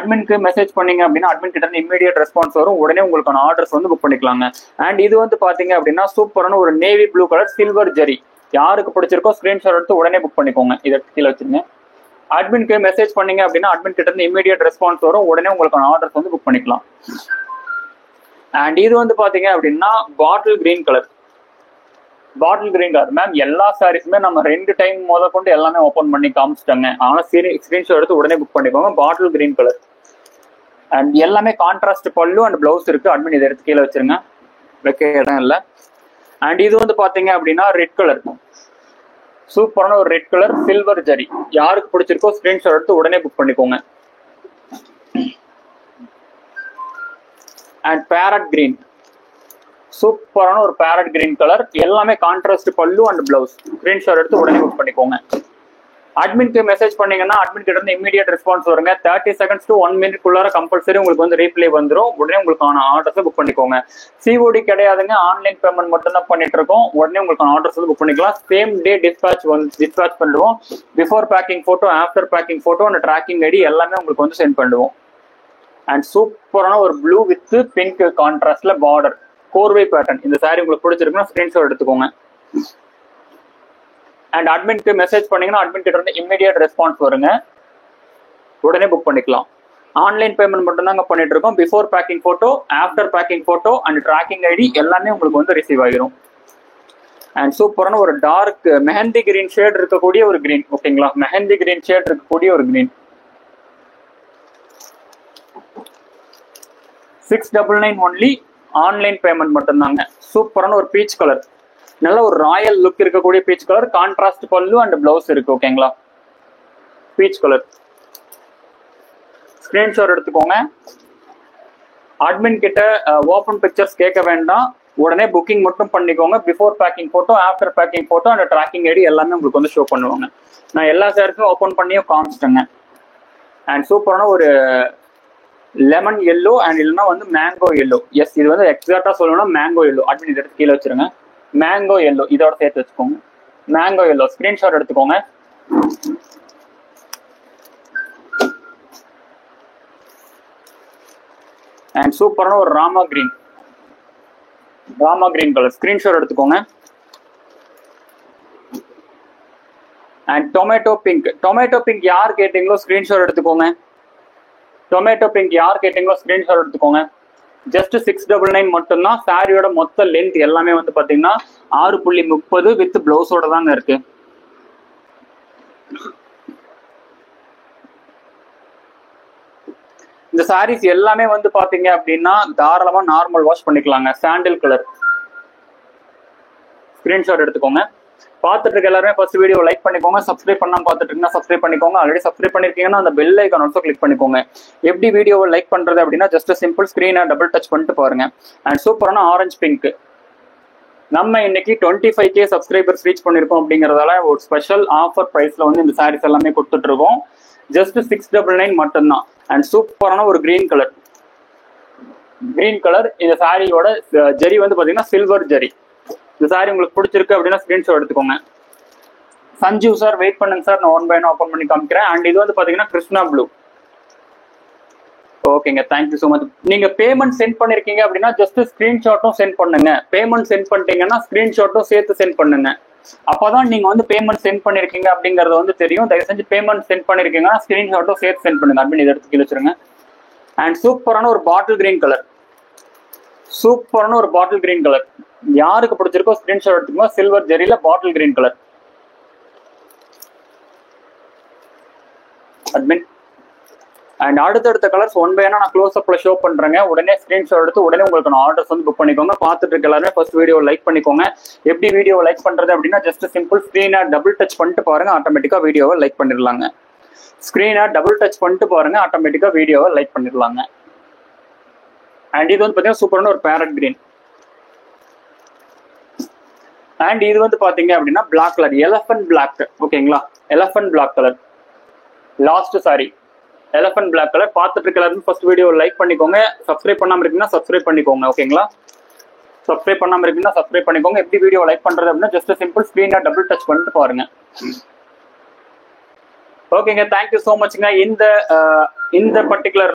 அட்மின்க்கு message பண்ணீங்க அப்படின்னா admin கிட்ட இருந்து இமீடியட் ரெஸ்பான்ஸ் வரும், உடனே உங்களுக்கான ஆர்டர்ஸ் வந்து புக் பண்ணிக்கலாங்க. அண்ட் இது வந்து பாத்தீங்க அப்படின்னா சூப்பரான ஒரு நேவி ப்ளூ கலர் சில்வர் ஜெரி, யாருக்கு பிடிச்சிருக்கோ ஸ்கிரீன்ஷாட் எடுத்து உடனே புக் பண்ணிக்கோங்க. இதை கீழே வச்சிருங்க. அட்மின்க்கு மெசேஜ் பண்ணீங்க அப்படின்னா அட்மின் கிட்ட இருந்து இமீடியட் ரெஸ்பான்ஸ் வரும், உடனே உங்களுக்கான ஆர்டர்ஸ் வந்து புக் பண்ணிக்கலாம். அண்ட் இது வந்து பாத்தீங்க அப்படின்னா பாட்டில் கிரீன் கலர் மேம். எல்லா சாரீஸுமே நம்ம 2 டைம் கொண்டு எல்லாமே ஓபன் பண்ணி காமிச்சிட்டாங்க, ஆனா ஸ்கிரீன்ஷாட் எடுத்து உடனே புக் பண்ணிக்கோங்க. பாட்டில் கிரீன் கலர் அண்ட் எல்லாமே கான்ட்ராஸ்ட் பல்லு அண்ட் பிளவுஸ் இருக்கு. அட்மின் இதை எடுத்து கீழே வச்சிருங்க, வைக்க இடம் இல்லை. அண்ட் இது வந்து பாத்தீங்க அப்படின்னா ரெட் கலர், சூப்பரான ஒரு ரெட் கலர் சில்வர் ஜரி, யாருக்கு பிடிச்சிருக்கோ ஸ்கிரீன்ஷாட் எடுத்து உடனே புக் பண்ணிக்கோங்க. அண்ட் பேரட் கிரீன், சூப்பரான ஒரு பேரட் கிரீன் கலர், எல்லாமே contrast pallu and blouse, screenshot எடுத்து உடனே புக் பண்ணிக்கோங்க. அட்மின்க்கு மெசேஜ் பண்ணீங்கன்னா அட்மின் கிட்ட இருந்து இமீடியட் ரெஸ்பான்ஸ் வருங்க. 30 செகண்ட்ஸ் டு 1 மினிட் குள்ளார கம்பல்சரி உங்களுக்கு வந்து ரீப்ளே வந்துடும், உடனே உங்களுக்கான ஆர்டர்ஸ் புக் பண்ணிக்கோங்க. சிஓடி கிடையாதுங்க, ஆன்லைன் பேமெண்ட் மட்டும் தான் பண்ணிட்டு இருக்கோம். உடனே உங்களுக்கான ஆர்டர்ஸ் வந்து புக் பண்ணிக்கலாம். சேம் டே டிஸ்பேச் பண்ணுவோம். Before packing photo, after packing photo and tracking ID எல்லாமே உங்களுக்கு வந்து சென்ட் பண்ணுவோம். அண்ட் சூப்பரான ஒரு ப்ளூ வித் பிங்க் கான்ட்ராஸ்ட்ல பார்டர் கோர்வை பேட்டர்ன், இந்த சாரி உங்களுக்கு பிடிச்சிருக்குன்னா ஸ்கிரீன்ஷாட் எடுத்துக்கோங்க. அண்ட் அட்மின்க்கு மெசேஜ் பண்ணீங்கன்னா அட்மின் கிட்ட இருந்து இமீடியட் ரெஸ்பான்ஸ் வருங்க, உடனே புக் பண்ணிக்கலாம். ஆன்லைன் பேமெண்ட் மட்டும் தாங்க பண்ணிட்டு இருக்கோம். Before packing photo, after packing photo and tracking ID எல்லாமே உங்களுக்கு வந்து ரிசீவ் ஆகிரும். அண்ட் சூப்பரான ஒரு டார்க் மெஹந்தி கிரீன் ஷேட் இருக்கக்கூடிய ஒரு கிரீன், ஓகேங்களா, மெஹந்தி கிரீன் ஷேட் இருக்கக்கூடிய ஒரு கிரீன். 699 ஒன்லி, ஆன்லைன் பேமெண்ட் மட்டும்தாங்க. சூப்பரான ஒரு பீச் கலர், நல்ல ஒரு ராயல் லுக் இருக்கக்கூடிய peach colour, contrast pallu and blouse இருக்கு, ஓகேங்களா. பீச் கலர் ஸ்கிரீன்ஷாட் எடுத்துக்கோங்க. அட்மின் கிட்ட ஓபன் பிக்சர்ஸ் கேட்க வேண்டாம், உடனே புக்கிங் மட்டும் பண்ணிக்கோங்க. Before packing photo, after packing photo and tracking ID எல்லாமே உங்களுக்கு வந்து ஷோ பண்ணுவாங்க. நான் எல்லா சாரிஸும் ஓபன் பண்ணியும் காமிச்சிட்டேங்க. அண்ட் சூப்பரான ஒரு லெமன் எல்லோ அண்ட் இல்லைன்னா வந்து மேங்கோ எல்லோ, எஸ் இது வந்து எக்ஸாக்டா சொல்லணும்னா மேங்கோ எல்லோ. அட்மின் இதை எடுத்து கீழே வச்சிருங்க. மேங்கோ எல்லோ இதோட சேர்த்து வச்சுக்கோங்க. மேங்கோ எல்லோ ஸ்கிரீன்ஷாட் எடுத்துக்கோங்க. அண்ட் சூப்பரான ஒரு ராமா கிரீன் கலர், ஸ்கிரீன்ஷாட் எடுத்துக்கோங்க. அண்ட் டொமேட்டோ பிங்க் யார் கேட்டீங்களோ ஸ்கிரீன்ஷாட் எடுத்துக்கோங்க. ஸ்கிரீன்ஷாட் எடுத்துக்கோங்க. ஜஸ்ட் 699 மட்டும்தான். சாரியோட மொத்த லென்த் எல்லாமே வந்து பாத்தீங்கன்னா 6.30 வித் பிளவுஸோட தாங்க இருக்கு. இந்த சாரீஸ் எல்லாமே வந்து பாத்தீங்க அப்படின்னா தாராளமா நார்மல் வாஷ் பண்ணிக்கலாங்க. சாண்டில் கலர் ஸ்கிரீன்ஷாட் எடுத்துக்கோங்க. பார்த்துட்டு இருக்க எல்லாருமே ஃபர்ஸ்ட் வீடியோ லைக் பண்ணிக்கோங்க. சப்ஸ்கிரைப் பண்ணாம பார்த்துட்டு இருக்கீங்கன்னா சப்ஸ்கிரைப் பண்ணிக்கோங்க. ஆல்ரெடி சப்ஸ்கிரைப் பண்ணிருக்கீங்கன்னா அந்த பெல் ஐகான் ஆல்சோ கிளிக் பண்ணிக்கோங்க. எப்படி வீடியோவை லைக் பண்றது அப்படின்னா ஜஸ்ட் சிம்பிள் ஸ்கிரீனை டபுள் டச் பண்ணிட்டு பாருங்க. அண்ட் சூப்பரான ஆரஞ்சு பிங்க், நம்ம இன்னைக்கு 25K சப்ஸ்கிரைபர்ஸ் ரீச் பண்ணிருக்கோம் அப்படிங்கறதால ஒரு ஸ்பெஷல் ஆஃபர் பிரைஸ்ல வந்து இந்த சாரீஸ் எல்லாமே கொடுத்துட்டு இருக்கோம். ஜஸ்ட் 699 மட்டும்தான். அண்ட் சூப்பரான ஒரு கிரீன் கலர், இந்த சாரியோட ஜெரி வந்து பாத்தீங்கன்னா சில்வர் ஜெரி. இந்த சாரி உங்களுக்கு பிடிச்சிருக்கு அப்படின்னா ஸ்கிரீன்ஷாட் எடுத்துக்கோங்க. சஞ்சீவ் சார் வெயிட் பண்ணுங்க சார், நான் 1 by 1 ஓபன் பண்ணி காமிக்கிறேன். அண்ட் இது வந்து பாத்தீங்கன்னா கிருஷ்ணா ப்ளூ. ஓகேங்க, தேங்க்யூ ஸோ மச். நீங்க பேமெண்ட் சென்ட் பண்ணிருக்கீங்க அப்படின்னா ஜஸ்ட் ஸ்கிரீன்ஷாட்டும் சென்ட் பண்ணுங்க. பேமெண்ட் சென்ட் பண்ணிட்டீங்கன்னா ஸ்கிரீன்ஷாட்டும் சேர்த்து சென்ட் பண்ணுங்க. அப்பதான் நீங்க வந்து பேமெண்ட் சென்ட் பண்ணிருக்கீங்க அப்படிங்கறது வந்து தெரியும். தயவு செஞ்சு பேமெண்ட் சென்ட் பண்ணிருக்கீங்கன்னா ஸ்கிரீன்ஷாட்டும் சேர்த்து சென்ட் பண்ணுங்க. அப்படின்னு இதை எடுத்து கீழே வச்சிருங்க. அண்ட் சூப்பரான ஒரு பாட்டில் கிரீன் கலர், யாருக்கு பிடிச்சிருக்கோ ஸ்கிரீன்ஷாட் எடுத்துக்கோங்க. சில்வர் ஜெரியில bottle green colour. Admin and அடுத்தடுத்த கலர்ஸ் 1 by 1 நான் க்ளோஸ் அப்ல ஷோ பண்றேங்க. உடனே ஸ்கிரீன்ஷாட் எடுத்து உடனே உங்களுக்கு ஆர்டர்ஸ் வந்து புக் பண்ணிக்கோங்க. பார்த்துட்டு இருக்க எல்லாருமே ஃபர்ஸ்ட் வீடியோ லைக் பண்ணிக்கோங்க. எப்படி வீடியோ லைக் பண்றது அப்படின்னா ஜஸ்ட் சிம்பிள் ஸ்கிரீனை டபுள் டச் பண்ணிட்டு பாருங்க, ஆட்டோமேட்டிக்கா வீடியோவை லைக் பண்ணிடலாங்க. அண்ட் இது வந்து பாத்தீங்கன்னா சூப்பரான ஒரு பேரட் கிரீன். அண்ட் இது வந்து பாத்தீங்க அப்படின்னா பிளாக் கலர், எலஃபன்ட் பிளாக், ஓகேங்களா. Elephant black colour last sorry, elephant black colour. பார்த்துட்டு இருக்க எல்லாரும் ஃபர்ஸ்ட் வீடியோ லைக் பண்ணிக்கோங்க. சப்ஸ்கிரைப் பண்ணாம இருக்கீங்கன்னா சப்ஸ்கிரைப் பண்ணிக்கோங்க, ஓகேங்களா. எப்படி வீடியோ லைக் பண்றது அப்படின்னா ஜஸ்ட் சிம்பிள் ஸ்கிரீனை டபுள் டச் பண்ணிட்டு பாருங்க. ஓகேங்க, தேங்க்யூ ஸோ மச்ங்க. இந்த பர்டிகுலர்